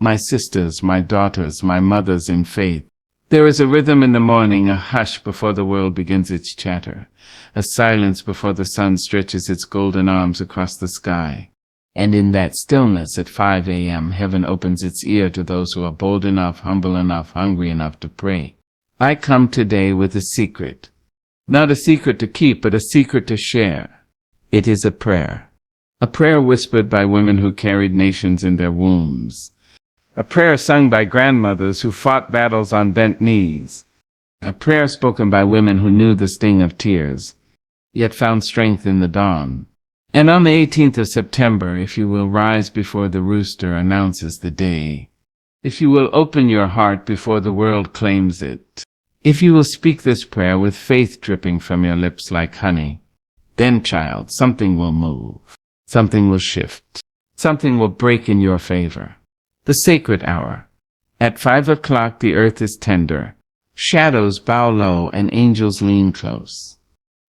my sisters, my daughters, my mothers in faith. There is a rhythm in the morning, a hush before the world begins its chatter, a silence before the sun stretches its golden arms across the sky. And in that stillness at 5 a.m., heaven opens its ear to those who are bold enough, humble enough, hungry enough to pray. I come today with a secret. Not a secret to keep, but a secret to share. It is a prayer. A prayer whispered by women who carried nations in their wombs. A prayer sung by grandmothers who fought battles on bent knees. A prayer spoken by women who knew the sting of tears, yet found strength in the dawn. And on the 18th of September, if you will rise before the rooster announces the day, if you will open your heart before the world claims it, if you will speak this prayer with faith dripping from your lips like honey, then, child, something will move, something will shift, something will break in your favor. The sacred hour. At 5 o'clock the earth is tender, shadows bow low and angels lean close.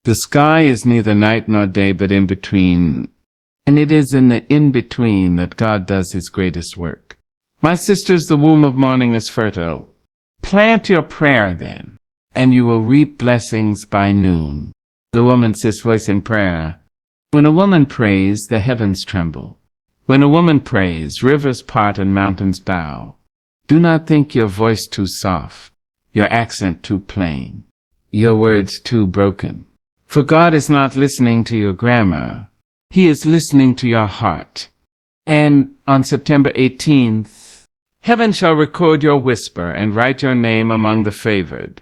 The sky is neither night nor day but in between, and it is in the in-between that God does his greatest work. My sisters, the womb of morning is fertile. Plant your prayer then, and you will reap blessings by noon. The woman's voice in prayer. When a woman prays, the heavens tremble. When a woman prays, rivers part and mountains bow. Do not think your voice too soft, your accent too plain, your words too broken. For God is not listening to your grammar. He is listening to your heart. And on September 18th, heaven shall record your whisper and write your name among the favored.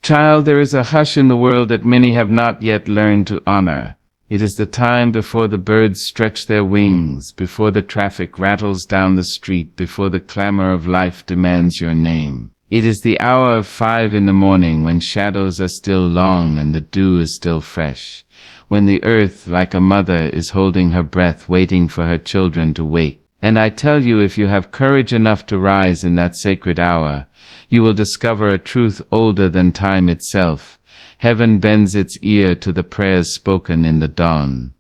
Child, there is a hush in the world that many have not yet learned to honor. It is the time before the birds stretch their wings, before the traffic rattles down the street, before the clamor of life demands your name. It is the hour of 5 in the morning, when shadows are still long and the dew is still fresh, when the earth, like a mother, is holding her breath, waiting for her children to wake. And I tell you, if you have courage enough to rise in that sacred hour, you will discover a truth older than time itself. Heaven bends its ear to the prayers spoken in the dawn.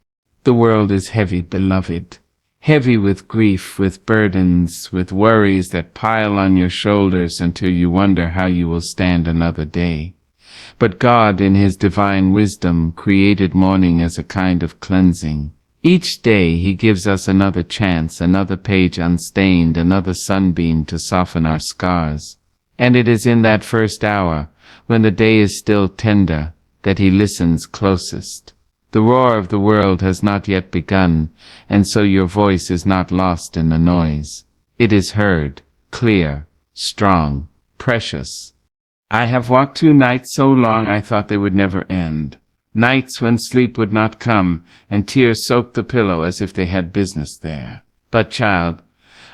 The world is heavy, beloved. Heavy with grief, with burdens, with worries that pile on your shoulders until you wonder how you will stand another day. But God, in his divine wisdom, created morning as a kind of cleansing. Each day he gives us another chance, another page unstained, another sunbeam to soften our scars. And it is in that first hour, when the day is still tender, that he listens closest. The roar of the world has not yet begun, and so your voice is not lost in the noise. It is heard, clear, strong, precious. I have walked 2 nights so long I thought they would never end. Nights when sleep would not come, and tears soaked the pillow as if they had business there. But, child,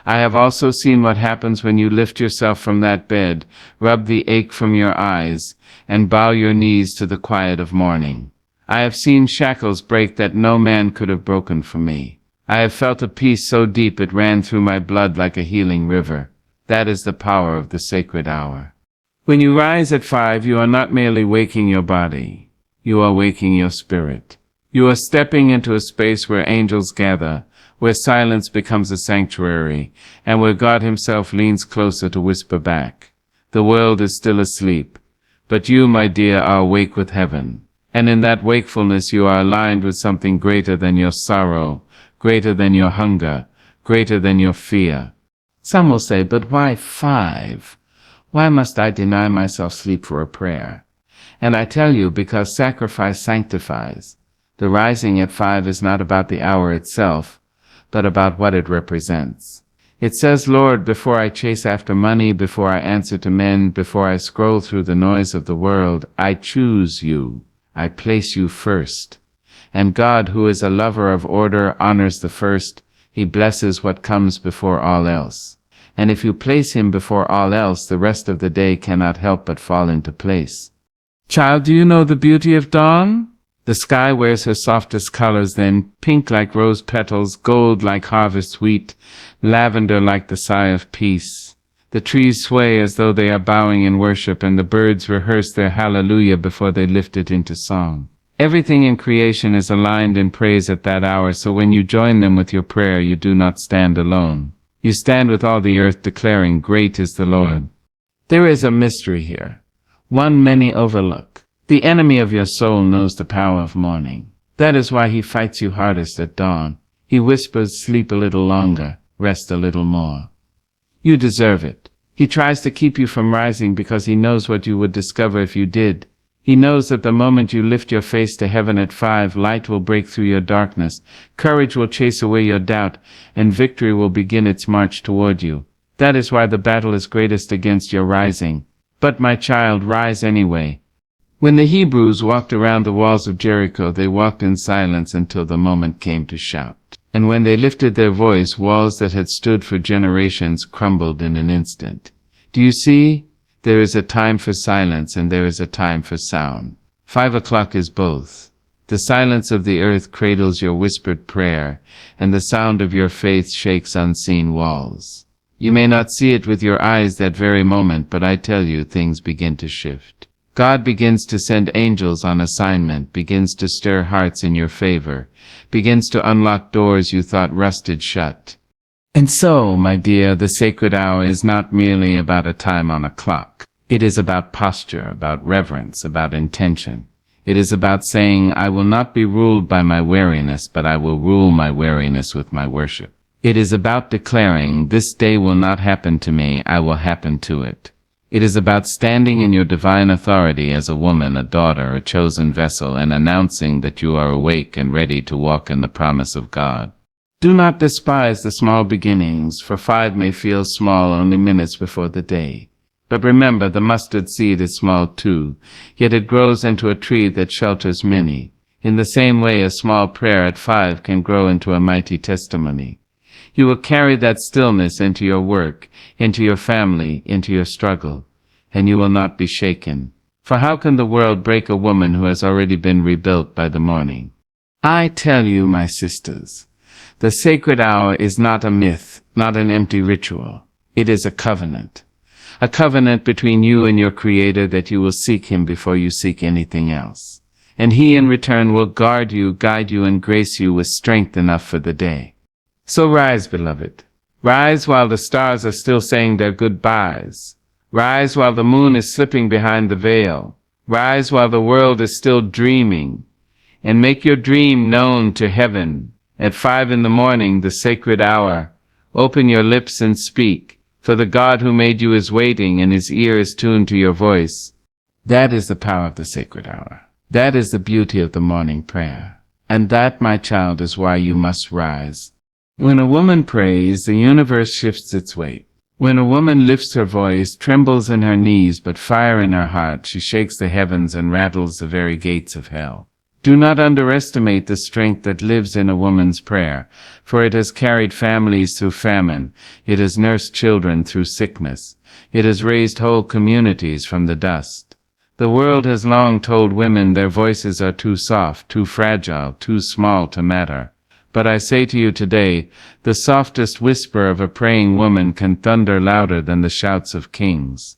I have also seen what happens when you lift yourself from that bed, rub the ache from your eyes, and bow your knees to the quiet of morning. I have seen shackles break that no man could have broken for me. I have felt a peace so deep it ran through my blood like a healing river. That is the power of the sacred hour. When you rise at 5, you are not merely waking your body. You are waking your spirit. You are stepping into a space where angels gather, where silence becomes a sanctuary, and where God himself leans closer to whisper back. The world is still asleep, but you, my dear, are awake with heaven. And in that wakefulness you are aligned with something greater than your sorrow, greater than your hunger, greater than your fear. Some will say, but why 5? Why must I deny myself sleep for a prayer? And I tell you, because sacrifice sanctifies. The rising at 5 is not about the hour itself, but about what it represents. It says, Lord, before I chase after money, before I answer to men, before I scroll through the noise of the world, I choose you. I place you first. And God, who is a lover of order, honors the first. He blesses what comes before all else. And if you place him before all else, the rest of the day cannot help but fall into place. Child, do you know the beauty of dawn? The sky wears her softest colors then, pink like rose petals, gold like harvest wheat, lavender like the sigh of peace. The trees sway as though they are bowing in worship, and the birds rehearse their hallelujah before they lift it into song. Everything in creation is aligned in praise at that hour, so when you join them with your prayer, you do not stand alone. You stand with all the earth declaring, "Great is the Lord." There is a mystery here, one many overlook. The enemy of your soul knows the power of morning. That is why he fights you hardest at dawn. He whispers, "Sleep a little longer, rest a little more." You deserve it. He tries to keep you from rising because he knows what you would discover if you did. He knows that the moment you lift your face to heaven at 5, light will break through your darkness, courage will chase away your doubt, and victory will begin its march toward you. That is why the battle is greatest against your rising. But my child, rise anyway. When the Hebrews walked around the walls of Jericho, they walked in silence until the moment came to shout. And when they lifted their voice, walls that had stood for generations crumbled in an instant. Do you see? There is a time for silence and there is a time for sound. 5 o'clock is both. The silence of the earth cradles your whispered prayer, and the sound of your faith shakes unseen walls. You may not see it with your eyes that very moment, but I tell you, things begin to shift. God begins to send angels on assignment, begins to stir hearts in your favor, begins to unlock doors you thought rusted shut. And so, my dear, the sacred hour is not merely about a time on a clock. It is about posture, about reverence, about intention. It is about saying, "I will not be ruled by my weariness, but I will rule my weariness with my worship." It is about declaring, "This day will not happen to me, I will happen to it." It is about standing in your divine authority as a woman, a daughter, a chosen vessel, and announcing that you are awake and ready to walk in the promise of God. Do not despise the small beginnings, for 5 may feel small only minutes before the day. But remember, the mustard seed is small too, yet it grows into a tree that shelters many. In the same way, a small prayer at 5 can grow into a mighty testimony. You will carry that stillness into your work, into your family, into your struggle, and you will not be shaken. For how can the world break a woman who has already been rebuilt by the morning? I tell you, my sisters, the sacred hour is not a myth, not an empty ritual. It is a covenant between you and your Creator, that you will seek Him before you seek anything else. And He in return will guard you, guide you, and grace you with strength enough for the day. So rise, beloved. Rise while the stars are still saying their goodbyes. Rise while the moon is slipping behind the veil. Rise while the world is still dreaming. And make your dream known to heaven. At 5 in the morning, the sacred hour, open your lips and speak, for the God who made you is waiting, and His ear is tuned to your voice. That is the power of the sacred hour. That is the beauty of the morning prayer. And that, my child, is why you must rise. When a woman prays, the universe shifts its weight. When a woman lifts her voice, trembles in her knees, but fire in her heart, she shakes the heavens and rattles the very gates of hell. Do not underestimate the strength that lives in a woman's prayer, for it has carried families through famine, it has nursed children through sickness, it has raised whole communities from the dust. The world has long told women their voices are too soft, too fragile, too small to matter. But I say to you today, the softest whisper of a praying woman can thunder louder than the shouts of kings.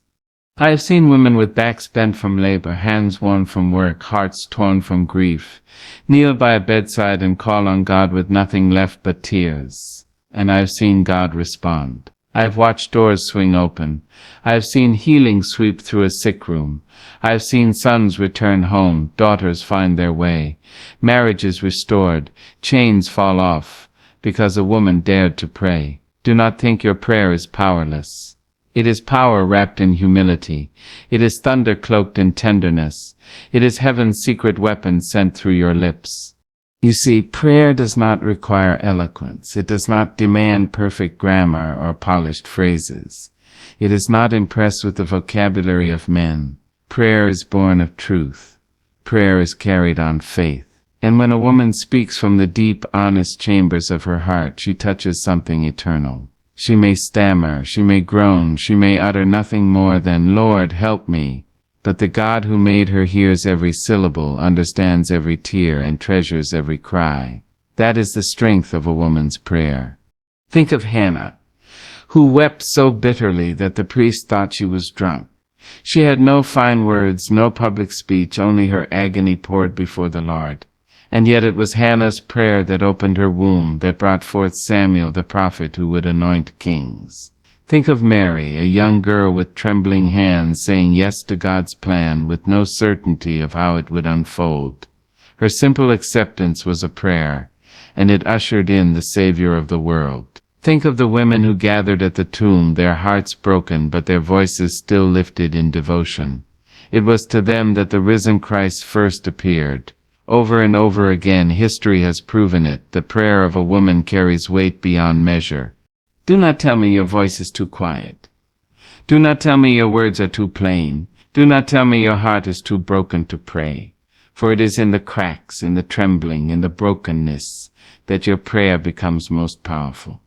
I have seen women with backs bent from labor, hands worn from work, hearts torn from grief, kneel by a bedside and call on God with nothing left but tears. And I have seen God respond. I have watched doors swing open. I have seen healing sweep through a sick room. I have seen sons return home, daughters find their way, marriages restored, chains fall off, because a woman dared to pray. Do not think your prayer is powerless. It is power wrapped in humility. It is thunder cloaked in tenderness. It is heaven's secret weapon sent through your lips. You see, prayer does not require eloquence. It does not demand perfect grammar or polished phrases. It is not impressed with the vocabulary of men. Prayer is born of truth. Prayer is carried on faith. And when a woman speaks from the deep, honest chambers of her heart, she touches something eternal. She may stammer, she may groan, she may utter nothing more than, "Lord, help me." But the God who made her hears every syllable, understands every tear, and treasures every cry. That is the strength of a woman's prayer. Think of Hannah, who wept so bitterly that the priest thought she was drunk. She had no fine words, no public speech, only her agony poured before the Lord. And yet it was Hannah's prayer that opened her womb, that brought forth Samuel the prophet who would anoint kings. Think of Mary, a young girl with trembling hands, saying yes to God's plan with no certainty of how it would unfold. Her simple acceptance was a prayer, and it ushered in the Savior of the world. Think of the women who gathered at the tomb, their hearts broken but their voices still lifted in devotion. It was to them that the risen Christ first appeared. Over and over again history has proven it. The prayer of a woman carries weight beyond measure. Do not tell me your voice is too quiet. Do not tell me your words are too plain. Do not tell me your heart is too broken to pray. For it is in the cracks, in the trembling, in the brokenness, that your prayer becomes most powerful.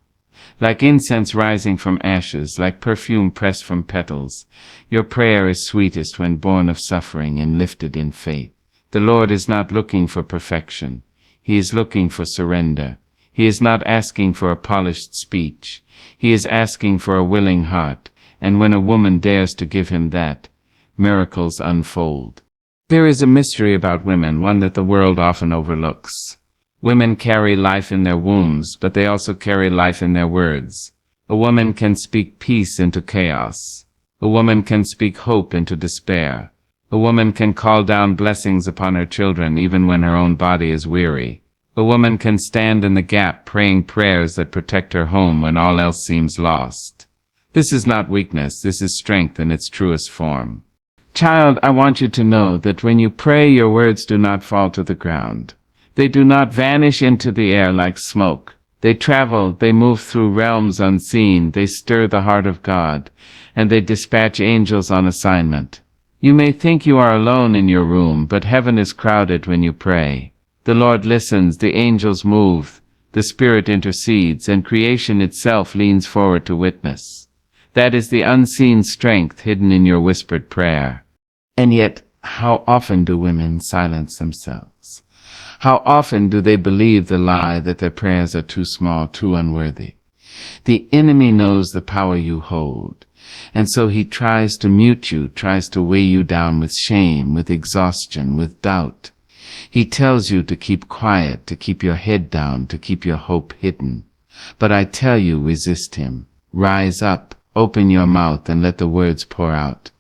Like incense rising from ashes, like perfume pressed from petals, your prayer is sweetest when born of suffering and lifted in faith. The Lord is not looking for perfection. He is looking for surrender. He is not asking for a polished speech. He is asking for a willing heart, and when a woman dares to give him that, miracles unfold. There is a mystery about women, one that the world often overlooks. Women carry life in their wombs, but they also carry life in their words. A woman can speak peace into chaos. A woman can speak hope into despair. A woman can call down blessings upon her children even when her own body is weary. A woman can stand in the gap praying prayers that protect her home when all else seems lost. This is not weakness, this is strength in its truest form. Child, I want you to know that when you pray, your words do not fall to the ground. They do not vanish into the air like smoke. They travel, they move through realms unseen, they stir the heart of God, and they dispatch angels on assignment. You may think you are alone in your room, but heaven is crowded when you pray. The Lord listens, the angels move, the Spirit intercedes, and creation itself leans forward to witness. That is the unseen strength hidden in your whispered prayer. And yet, how often do women silence themselves? How often do they believe the lie that their prayers are too small, too unworthy? The enemy knows the power you hold, and so he tries to mute you, tries to weigh you down with shame, with exhaustion, with doubt. He tells you to keep quiet, to keep your head down, to keep your hope hidden. But I tell you, resist him. Rise up, open your mouth, and let the words pour out.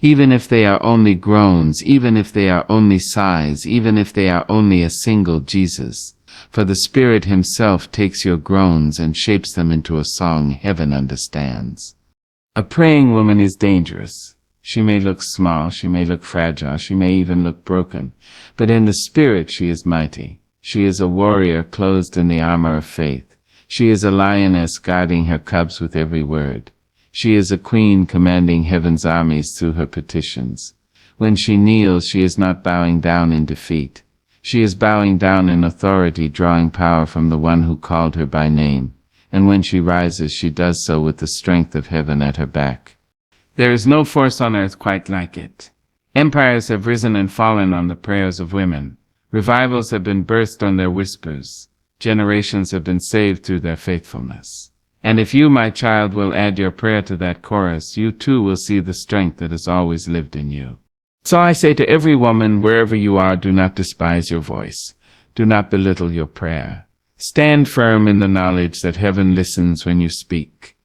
Even if they are only groans, even if they are only sighs, even if they are only a single Jesus. For the Spirit himself takes your groans and shapes them into a song heaven understands. A praying woman is dangerous. She may look small, she may look fragile, she may even look broken, but in the Spirit she is mighty. She is a warrior clothed in the armor of faith. She is a lioness guarding her cubs with every word. She is a queen commanding heaven's armies through her petitions. When she kneels, she is not bowing down in defeat. She is bowing down in authority, drawing power from the one who called her by name. And when she rises, she does so with the strength of heaven at her back. There is no force on earth quite like it. Empires have risen and fallen on the prayers of women. Revivals have been birthed on their whispers. Generations have been saved through their faithfulness. And if you, my child, will add your prayer to that chorus, you too will see the strength that has always lived in you. So I say to every woman, wherever you are, do not despise your voice. Do not belittle your prayer. Stand firm in the knowledge that heaven listens when you speak.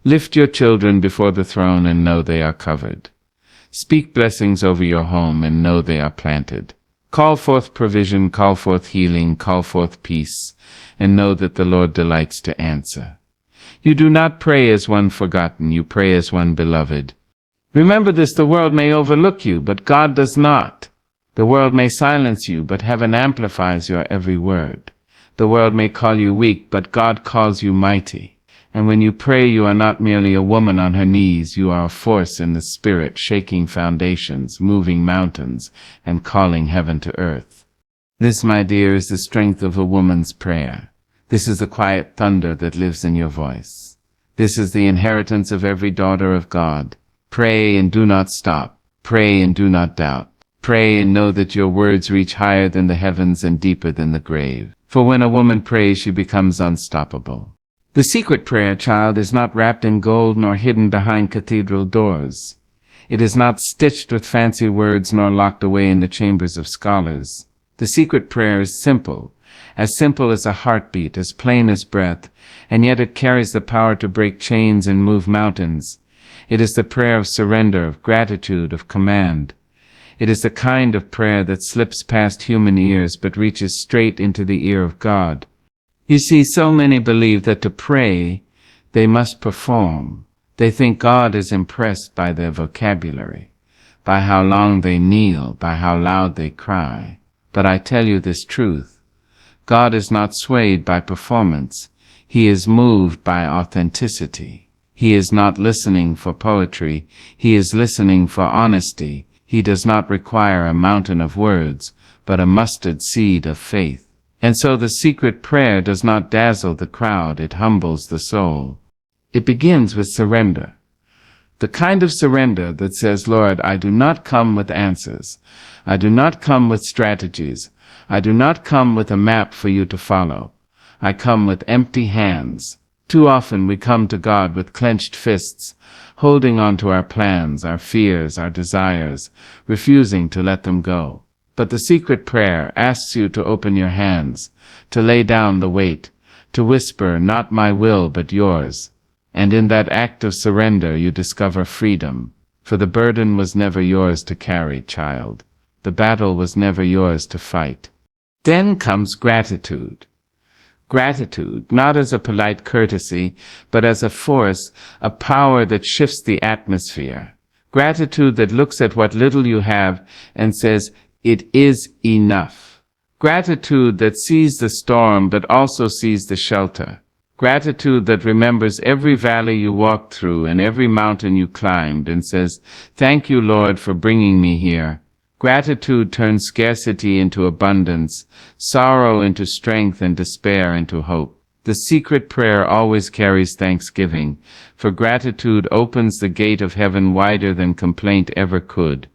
Lift your children before the throne and know they are covered. Speak blessings over your home and know they are planted. Call forth provision, call forth healing, call forth peace, and know that the Lord delights to answer. You do not pray as one forgotten, you pray as one beloved. Remember this, the world may overlook you, but God does not. The world may silence you, but heaven amplifies your every word. The world may call you weak, but God calls you mighty. And when you pray, you are not merely a woman on her knees, you are a force in the Spirit, shaking foundations, moving mountains, and calling heaven to earth. This, my dear, is the strength of a woman's prayer. This is the quiet thunder that lives in your voice. This is the inheritance of every daughter of God. Pray and do not stop. Pray and do not doubt. Pray and know that your words reach higher than the heavens and deeper than the grave. For when a woman prays, she becomes unstoppable. The secret prayer, child, is not wrapped in gold nor hidden behind cathedral doors. It is not stitched with fancy words nor locked away in the chambers of scholars. The secret prayer is simple as a heartbeat, as plain as breath, and yet it carries the power to break chains and move mountains. It is the prayer of surrender, of gratitude, of command. It is the kind of prayer that slips past human ears but reaches straight into the ear of God. You see, so many believe that to pray, they must perform. They think God is impressed by their vocabulary, by how long they kneel, by how loud they cry. But I tell you this truth: God is not swayed by performance. He is moved by authenticity. He is not listening for poetry. He is listening for honesty. He does not require a mountain of words, but a mustard seed of faith. And so the secret prayer does not dazzle the crowd, it humbles the soul. It begins with surrender. The kind of surrender that says, Lord, I do not come with answers. I do not come with strategies. I do not come with a map for you to follow. I come with empty hands. Too often we come to God with clenched fists, holding on to our plans, our fears, our desires, refusing to let them go. But the secret prayer asks you to open your hands, to lay down the weight, to whisper, not my will but yours. And in that act of surrender you discover freedom, for the burden was never yours to carry, child. The battle was never yours to fight. Then comes gratitude. Gratitude, not as a polite courtesy, but as a force, a power that shifts the atmosphere. Gratitude that looks at what little you have and says, it is enough. Gratitude that sees the storm but also sees the shelter. Gratitude that remembers every valley you walked through and every mountain you climbed and says, thank you, Lord, for bringing me here. Gratitude turns scarcity into abundance, sorrow into strength, and despair into hope. The secret prayer always carries thanksgiving, for gratitude opens the gate of heaven wider than complaint ever could.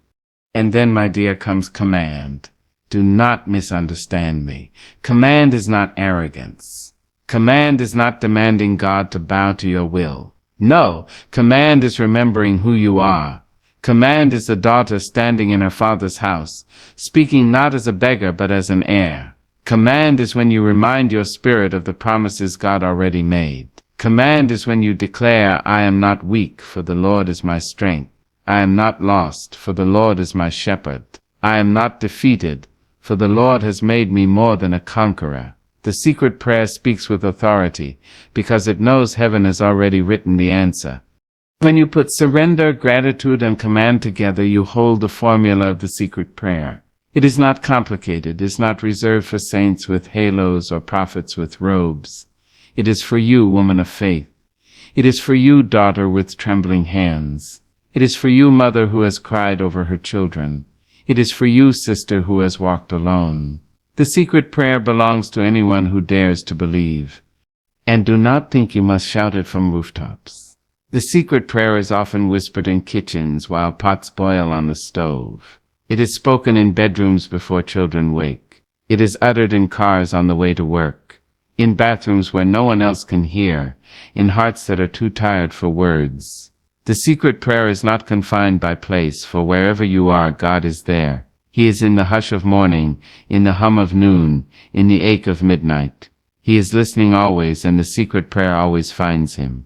And then, my dear, comes command. Do not misunderstand me. Command is not arrogance. Command is not demanding God to bow to your will. No, command is remembering who you are. Command is the daughter standing in her father's house, speaking not as a beggar but as an heir. Command is when you remind your spirit of the promises God already made. Command is when you declare, I am not weak, for the Lord is my strength. I am not lost, for the Lord is my shepherd. I am not defeated, for the Lord has made me more than a conqueror. The secret prayer speaks with authority, because it knows heaven has already written the answer. When you put surrender, gratitude, and command together, you hold the formula of the secret prayer. It is not complicated. It is not reserved for saints with halos or prophets with robes. It is for you, woman of faith. It is for you, daughter with trembling hands. It is for you, mother who has cried over her children. It is for you, sister who has walked alone. The secret prayer belongs to anyone who dares to believe. And do not think you must shout it from rooftops. The secret prayer is often whispered in kitchens while pots boil on the stove. It is spoken in bedrooms before children wake. It is uttered in cars on the way to work, in bathrooms where no one else can hear, in hearts that are too tired for words. The secret prayer is not confined by place, for wherever you are, God is there. He is in the hush of morning, in the hum of noon, in the ache of midnight. He is listening always, and the secret prayer always finds him.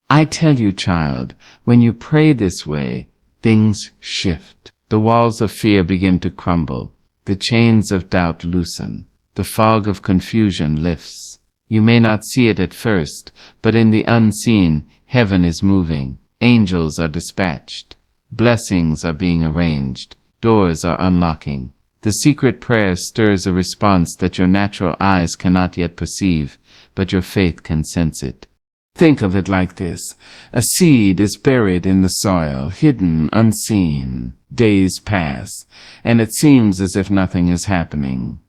I tell you, child, when you pray this way, things shift. The walls of fear begin to crumble. The chains of doubt loosen. The fog of confusion lifts. You may not see it at first, but in the unseen, heaven is moving. Angels are dispatched. Blessings are being arranged. Doors are unlocking. The secret prayer stirs a response that your natural eyes cannot yet perceive, but your faith can sense it. Think of it like this. A seed is buried in the soil, hidden, unseen. Days pass, and it seems as if nothing is happening.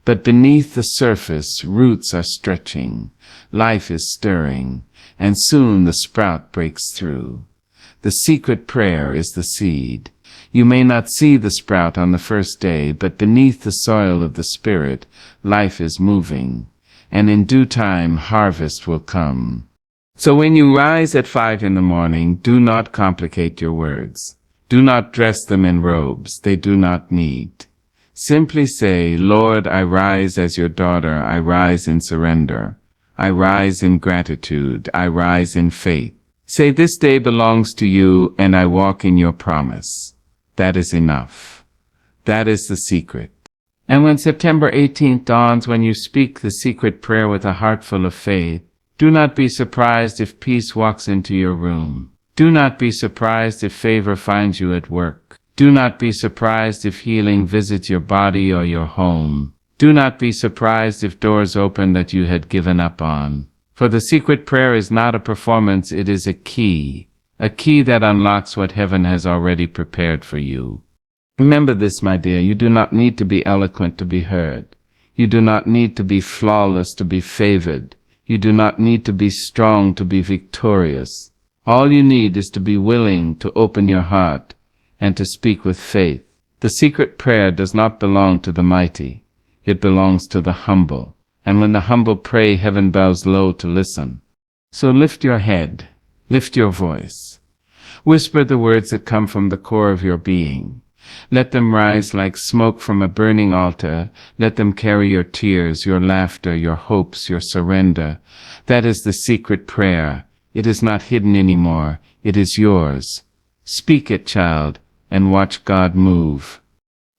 But beneath the surface, roots are stretching. Life is stirring, and soon the sprout breaks through. The secret prayer is the seed. You may not see the sprout on the first day, but beneath the soil of the Spirit, life is moving, and in due time harvest will come. So when you rise at 5 in the morning, do not complicate your words. Do not dress them in robes they do not need. Simply say, Lord, I rise as your daughter, I rise in surrender. I rise in gratitude, I rise in faith. Say, this day belongs to you, and I walk in your promise. That is enough. That is the secret. And when September 18th dawns, when you speak the secret prayer with a heart full of faith, do not be surprised if peace walks into your room. Do not be surprised if favor finds you at work. Do not be surprised if healing visits your body or your home. Do not be surprised if doors open that you had given up on. For the secret prayer is not a performance, it is a key that unlocks what heaven has already prepared for you. Remember this, my dear, you do not need to be eloquent to be heard. You do not need to be flawless to be favored. You do not need to be strong to be victorious. All you need is to be willing to open your heart and to speak with faith. The secret prayer does not belong to the mighty. It belongs to the humble. And when the humble pray, heaven bows low to listen. So lift your head, lift your voice. Whisper the words that come from the core of your being. Let them rise like smoke from a burning altar. Let them carry your tears, your laughter, your hopes, your surrender. That is the secret prayer. It is not hidden anymore. It is yours. Speak it, child, and watch God move.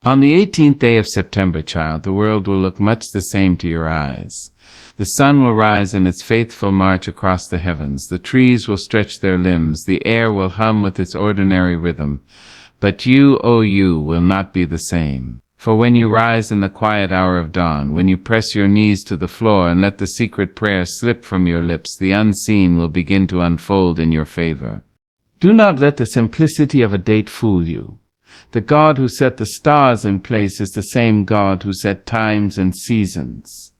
On the 18th day of September, child, the world will look much the same to your eyes. The sun will rise in its faithful march across the heavens. The trees will stretch their limbs. The air will hum with its ordinary rhythm. But you, oh you, will not be the same. For when you rise in the quiet hour of dawn, when you press your knees to the floor and let the secret prayer slip from your lips, the unseen will begin to unfold in your favor. Do not let the simplicity of a date fool you. The God who set the stars in place is the same God who set times and seasons.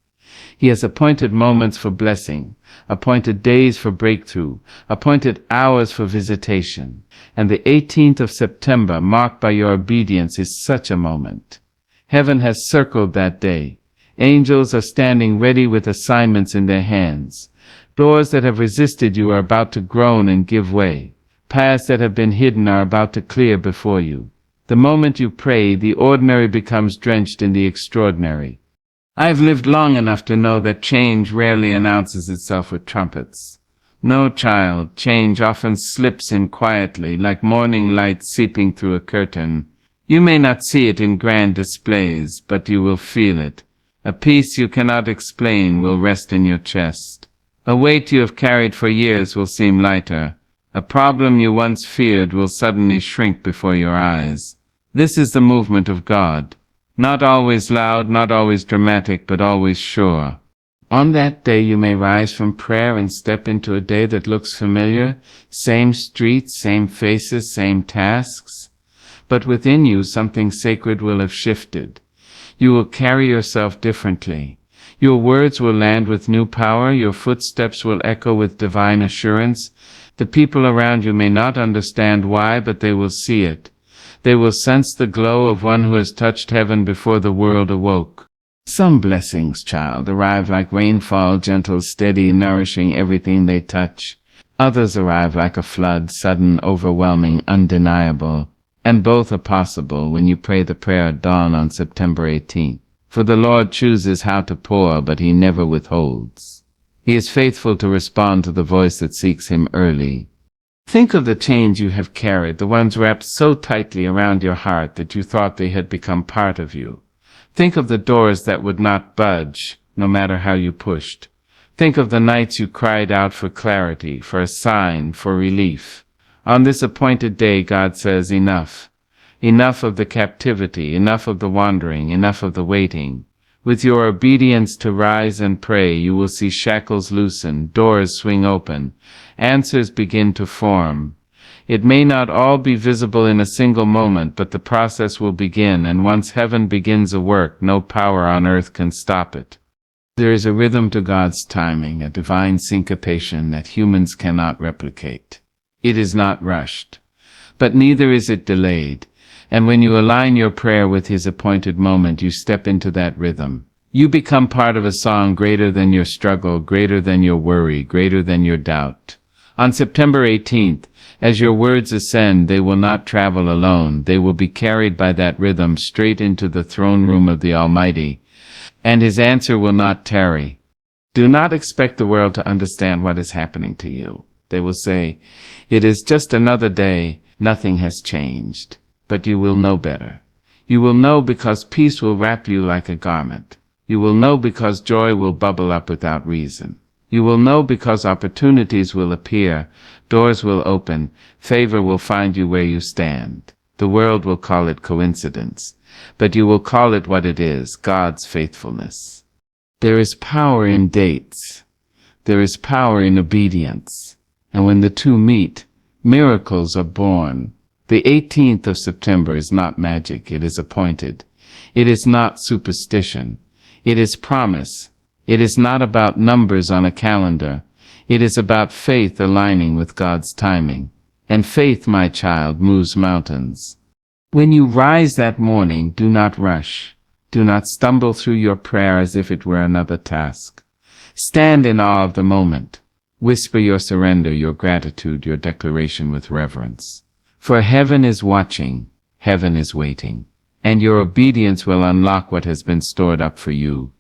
He has appointed moments for blessing, appointed days for breakthrough, appointed hours for visitation. And the 18th of September, marked by your obedience, is such a moment. Heaven has circled that day. Angels are standing ready with assignments in their hands. Doors that have resisted you are about to groan and give way. Paths that have been hidden are about to clear before you. The moment you pray, the ordinary becomes drenched in the extraordinary. I've lived long enough to know that change rarely announces itself with trumpets. No, child, change often slips in quietly, like morning light seeping through a curtain. You may not see it in grand displays, but you will feel it. A peace you cannot explain will rest in your chest. A weight you have carried for years will seem lighter. A problem you once feared will suddenly shrink before your eyes. This is the movement of God. Not always loud, not always dramatic, but always sure. On that day you may rise from prayer and step into a day that looks familiar. Same streets, same faces, same tasks. But within you something sacred will have shifted. You will carry yourself differently. Your words will land with new power. Your footsteps will echo with divine assurance. The people around you may not understand why, but they will see it. They will sense the glow of one who has touched heaven before the world awoke. Some blessings, child, arrive like rainfall, gentle, steady, nourishing everything they touch. Others arrive like a flood, sudden, overwhelming, undeniable. And both are possible when you pray the prayer at dawn on September 18th. For the Lord chooses how to pour, but he never withholds. He is faithful to respond to the voice that seeks him early. Think of the chains you have carried, the ones wrapped so tightly around your heart that you thought they had become part of you. Think of the doors that would not budge, no matter how you pushed. Think of the nights you cried out for clarity, for a sign, for relief. On this appointed day, God says, enough. Enough of the captivity, enough of the wandering, enough of the waiting. With your obedience to rise and pray, you will see shackles loosen, doors swing open, answers begin to form. It may not all be visible in a single moment, but the process will begin, and once heaven begins a work, no power on earth can stop it. There is a rhythm to God's timing, a divine syncopation that humans cannot replicate. It is not rushed, but neither is it delayed. And when you align your prayer with his appointed moment, you step into that rhythm. You become part of a song greater than your struggle, greater than your worry, greater than your doubt. On September 18th, as your words ascend, they will not travel alone. They will be carried by that rhythm straight into the throne room of the Almighty, and his answer will not tarry. Do not expect the world to understand what is happening to you. They will say, "It is just another day, nothing has changed." But you will know better. You will know because peace will wrap you like a garment. You will know because joy will bubble up without reason. You will know because opportunities will appear, doors will open, favor will find you where you stand. The world will call it coincidence, but you will call it what it is, God's faithfulness. There is power in dates. There is power in obedience. And when the two meet, miracles are born. The 18th of September is not magic, it is appointed. It is not superstition. It is promise. It is not about numbers on a calendar. It is about faith aligning with God's timing. And faith, my child, moves mountains. When you rise that morning, do not rush. Do not stumble through your prayer as if it were another task. Stand in awe of the moment. Whisper your surrender, your gratitude, your declaration with reverence. For heaven is watching, heaven is waiting, and your obedience will unlock what has been stored up for you.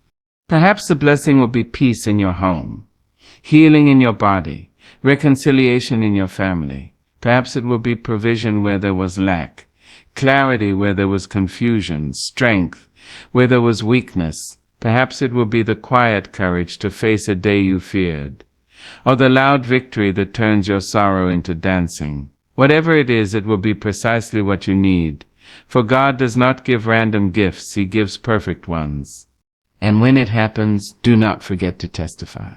Perhaps the blessing will be peace in your home, healing in your body, reconciliation in your family. Perhaps it will be provision where there was lack, clarity where there was confusion, strength where there was weakness. Perhaps it will be the quiet courage to face a day you feared, or the loud victory that turns your sorrow into dancing. Whatever it is, it will be precisely what you need, for God does not give random gifts, He gives perfect ones. And when it happens, do not forget to testify.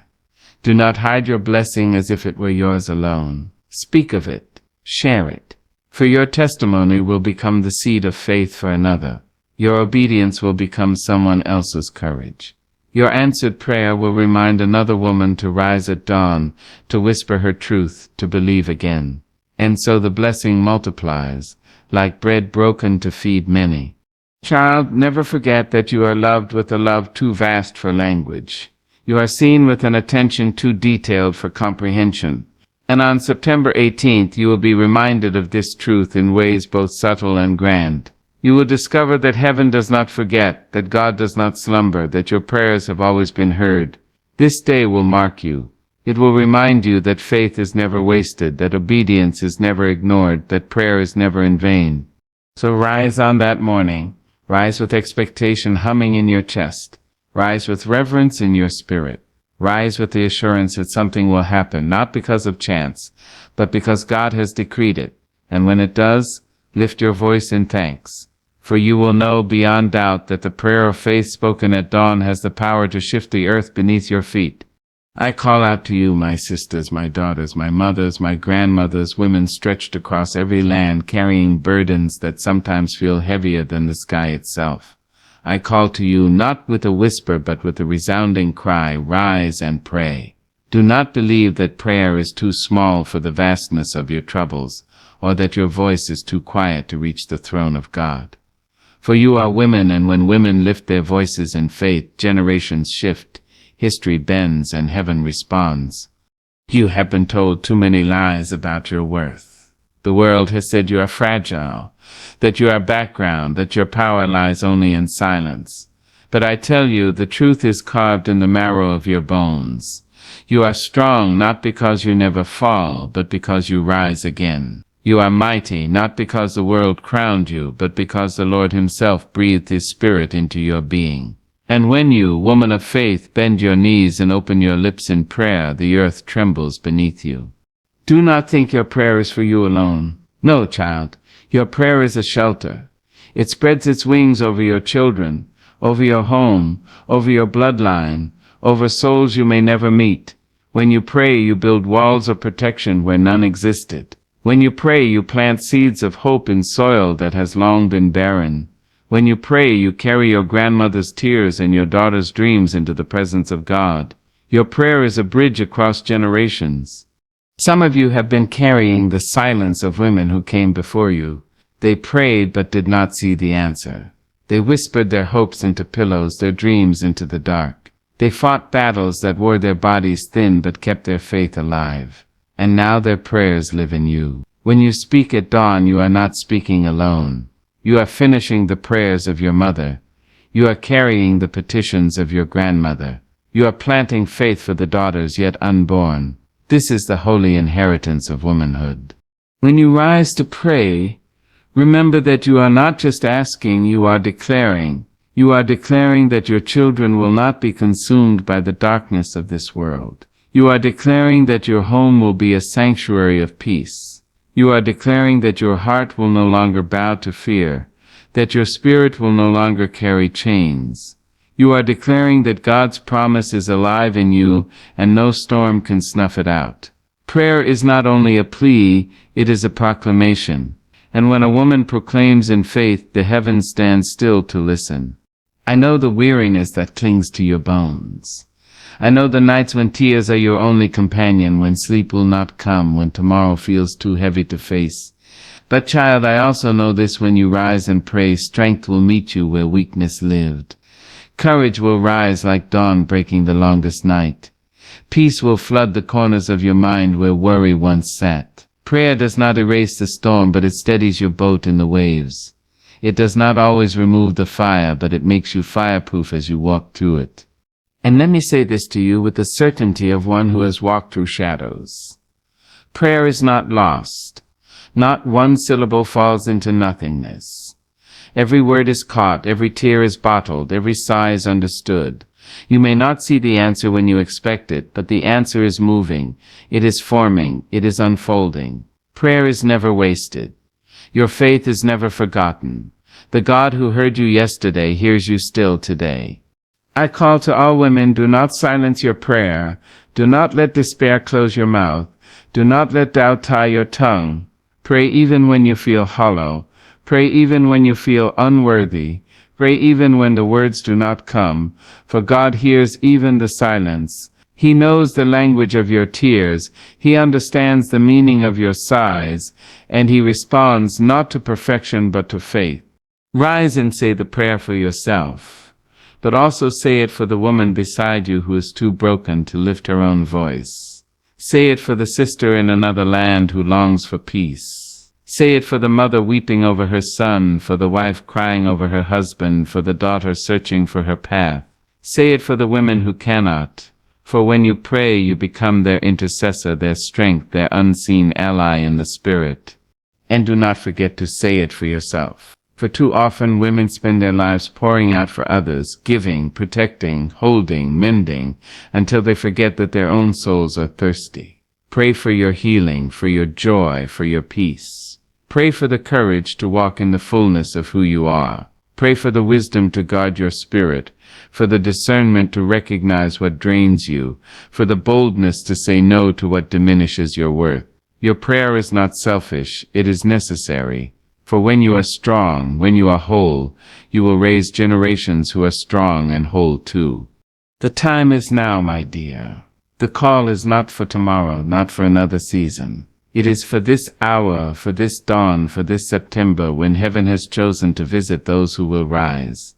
Do not hide your blessing as if it were yours alone. Speak of it, share it, for your testimony will become the seed of faith for another. Your obedience will become someone else's courage. Your answered prayer will remind another woman to rise at dawn, to whisper her truth, to believe again. And so the blessing multiplies, like bread broken to feed many. Child, never forget that you are loved with a love too vast for language. You are seen with an attention too detailed for comprehension. And on September 18th, you will be reminded of this truth in ways both subtle and grand. You will discover that heaven does not forget, that God does not slumber, that your prayers have always been heard. This day will mark you. It will remind you that faith is never wasted, that obedience is never ignored, that prayer is never in vain. So rise on that morning. Rise with expectation humming in your chest. Rise with reverence in your spirit. Rise with the assurance that something will happen, not because of chance, but because God has decreed it. And when it does, lift your voice in thanks. For you will know beyond doubt that the prayer of faith spoken at dawn has the power to shift the earth beneath your feet. I call out to you, my sisters, my daughters, my mothers, my grandmothers, women stretched across every land carrying burdens that sometimes feel heavier than the sky itself. I call to you not with a whisper but with a resounding cry, rise and pray. Do not believe that prayer is too small for the vastness of your troubles, or that your voice is too quiet to reach the throne of God. For you are women, and when women lift their voices in faith, generations shift, history bends, and heaven responds. You have been told too many lies about your worth. The world has said you are fragile, that you are background, that your power lies only in silence. But I tell you, the truth is carved in the marrow of your bones. You are strong not because you never fall, but because you rise again. You are mighty not because the world crowned you, but because the Lord Himself breathed His Spirit into your being. And when you, woman of faith, bend your knees and open your lips in prayer, the earth trembles beneath you. Do not think your prayer is for you alone. No, child, your prayer is a shelter. It spreads its wings over your children, over your home, over your bloodline, over souls you may never meet. When you pray, you build walls of protection where none existed. When you pray, you plant seeds of hope in soil that has long been barren. When you pray, you carry your grandmother's tears and your daughter's dreams into the presence of God. Your prayer is a bridge across generations. Some of you have been carrying the silence of women who came before you. They prayed but did not see the answer. They whispered their hopes into pillows, their dreams into the dark. They fought battles that wore their bodies thin but kept their faith alive. and now their prayers live in you. When you speak at dawn, you are not speaking alone. You are finishing the prayers of your mother. You are carrying the petitions of your grandmother. You are planting faith for the daughters yet unborn. This is the holy inheritance of womanhood. When you rise to pray, remember that you are not just asking, you are declaring. You are declaring that your children will not be consumed by the darkness of this world. You are declaring that your home will be a sanctuary of peace. You are declaring that your heart will no longer bow to fear, that your spirit will no longer carry chains. You are declaring that God's promise is alive in you and no storm can snuff it out. Prayer is not only a plea, it is a proclamation. And when a woman proclaims in faith, the heavens stand still to listen. I know the weariness that clings to your bones. I know the nights when tears are your only companion, when sleep will not come, when tomorrow feels too heavy to face. But child, I also know this: when you rise and pray, strength will meet you where weakness lived. Courage will rise like dawn breaking the longest night. Peace will flood the corners of your mind where worry once sat. Prayer does not erase the storm, but it steadies your boat in the waves. It does not always remove the fire, but it makes you fireproof as you walk through it. And let me say this to you with the certainty of one who has walked through shadows. Prayer is not lost. Not one syllable falls into nothingness. Every word is caught, every tear is bottled, every sigh is understood. You may not see the answer when you expect it, but the answer is moving. It is forming. It is unfolding. Prayer is never wasted. Your faith is never forgotten. The God who heard you yesterday hears you still today. I call to all women: do not silence your prayer. Do not let despair close your mouth. Do not let doubt tie your tongue. Pray even when you feel hollow. Pray even when you feel unworthy. Pray even when the words do not come, for God hears even the silence. He knows the language of your tears. He understands the meaning of your sighs, and He responds not to perfection but to faith. Rise and say the prayer for yourself, but also say it for the woman beside you who is too broken to lift her own voice. Say it for the sister in another land who longs for peace. Say it for the mother weeping over her son, for the wife crying over her husband, for the daughter searching for her path. Say it for the women who cannot, for when you pray you become their intercessor, their strength, their unseen ally in the spirit. And do not forget to say it for yourself. For too often women spend their lives pouring out for others, giving, protecting, holding, mending, until they forget that their own souls are thirsty. Pray for your healing, for your joy, for your peace. Pray for the courage to walk in the fullness of who you are. Pray for the wisdom to guard your spirit, for the discernment to recognize what drains you, for the boldness to say no to what diminishes your worth. Your prayer is not selfish, it is necessary. For when you are strong, when you are whole, you will raise generations who are strong and whole too. The time is now, my dear. The call is not for tomorrow, not for another season. It is for this hour, for this dawn, for this September, when heaven has chosen to visit those who will rise.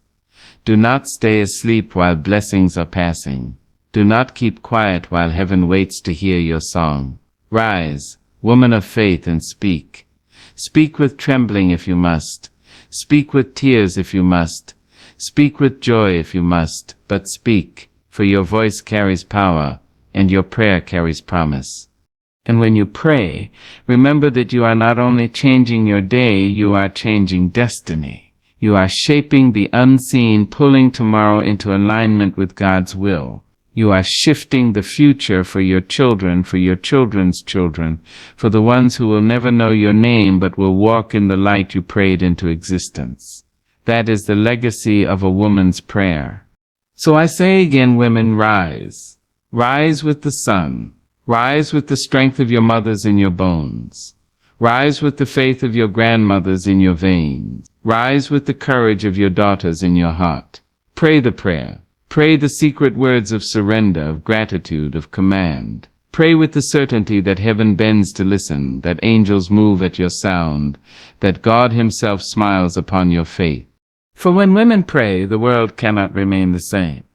Do not stay asleep while blessings are passing. Do not keep quiet while heaven waits to hear your song. Rise, woman of faith, and speak. Speak with trembling if you must. Speak with tears if you must. Speak with joy if you must. But speak, for your voice carries power, and your prayer carries promise. And when you pray, remember that you are not only changing your day, you are changing destiny. You are shaping the unseen, pulling tomorrow into alignment with God's will. You are shifting the future for your children, for your children's children, for the ones who will never know your name but will walk in the light you prayed into existence. That is the legacy of a woman's prayer. So I say again, women, rise. Rise with the sun. Rise with the strength of your mothers in your bones. Rise with the faith of your grandmothers in your veins. Rise with the courage of your daughters in your heart. Pray the prayer. Pray the secret words of surrender, of gratitude, of command. Pray with the certainty that heaven bends to listen, that angels move at your sound, that God Himself smiles upon your faith. For when women pray, the world cannot remain the same.